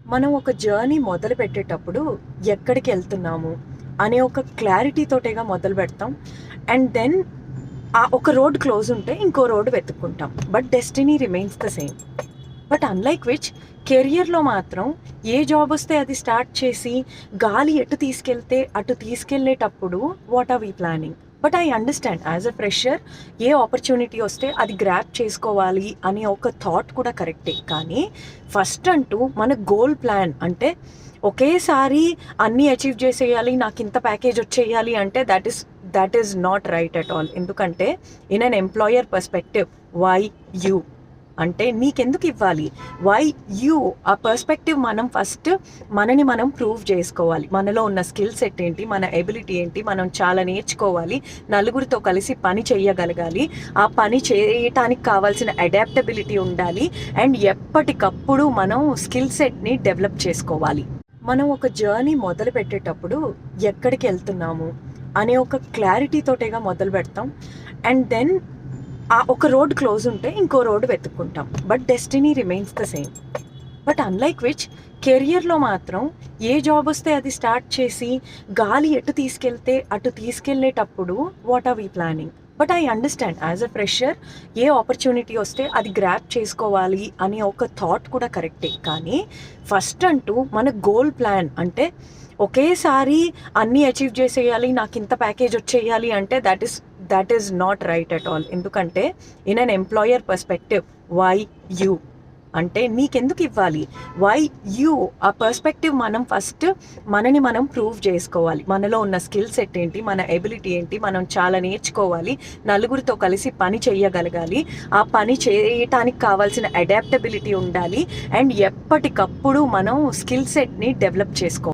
మనం ఒక జర్నీ మొదలుపెట్టేటప్పుడు ఎక్కడికెళ్తున్నాము అనే ఒక క్లారిటీ తోటేగా మొదలుపెడతాం. అండ్ దెన్ ఆ ఒక రోడ్ క్లోజ్ ఉంటే ఇంకో రోడ్ వెతుక్కుంటాం. But destiny remains the same. But unlike which కెరియర్‌లో మాత్రం ఏ జాబొస్తే అది స్టార్ట్ చేసి గాలి ఎటు తీసుకెళ్తే అటు తీసుకెళ్ళేటప్పుడు what are we planning? But I understand as a fresher ఏ ఆపర్చునిటీ వస్తే అది గ్రాబ్ చేసుకోవాలి అనే ఒక థాట్ కూడా కరెక్టే. కానీ ఫస్ట్ అంటూ మన గోల్ ప్లాన్ అంటే ఒకేసారి అన్నీ అచీవ్ చేసేయాలి, నాకింత ప్యాకేజ్ వచ్చేయాలి అంటే that is not right at all. ఎందుకంటే in an employer perspective why you? అంటే నీకెందుకు ఇవ్వాలి? Why you? ఆ పర్స్పెక్టివ్ మనం ఫస్ట్ మనని మనం ప్రూవ్ చేసుకోవాలి. మనలో ఉన్న స్కిల్ సెట్ ఏంటి, మన ఎబిలిటీ ఏంటి, మనం చాలా నేర్చుకోవాలి, నలుగురితో కలిసి పని చేయగలగాలి, ఆ పని చేయటానికి కావాల్సిన అడాప్టబిలిటీ ఉండాలి, అండ్ ఎప్పటికప్పుడు మనం స్కిల్ సెట్ని డెవలప్ చేసుకోవాలి. మనం ఒక జర్నీ మొదలు పెట్టేటప్పుడు ఎక్కడికి వెళ్తున్నాము అనే ఒక క్లారిటీ తోటేగా మొదలు పెడతాం. అండ్ దెన్ ఆ ఒక రోడ్ క్లోజ్ ఉంటే ఇంకో రోడ్ వెతుక్కుంటాం. But destiny remains the same. But unlike which కెరియర్‌లో మాత్రం ఏ జాబ్ వస్తే అది స్టార్ట్ చేసి గాలి ఎటు తీసుకెళ్తే అటు తీసుకెళ్ళేటప్పుడు what are we planning? But I understand as a fresher ఏ ఆపర్చునిటీ వస్తే అది గ్రాబ్ చేసుకోవాలి అనే ఒక థాట్ కూడా కరెక్టే. కానీ ఫస్ట్ అంటూ మన గోల్ ప్లాన్ అంటే ఒకేసారి అన్నీ అచీవ్ చేసేయాలి, నాకింత ప్యాకేజ్ వచ్చేయాలి అంటే that is not right at all. ఎందుకంటే in an employer perspective why you? అంటే నీకెందుకు ఇవ్వాలి? Why you? ఆ పర్స్పెక్టివ్ మనం ఫస్ట్ మనని మనం ప్రూవ్ చేసుకోవాలి. మనలో ఉన్న స్కిల్ సెట్ ఏంటి, మన ఎబిలిటీ ఏంటి, మనం చాలా నేర్చుకోవాలి, నలుగురితో కలిసి పని చేయగలగాలి, ఆ పని చేయటానికి కావాల్సిన అడాప్టబిలిటీ ఉండాలి, అండ్ ఎప్పటికప్పుడు మనం స్కిల్ సెట్ని డెవలప్ చేసుకోవాలి.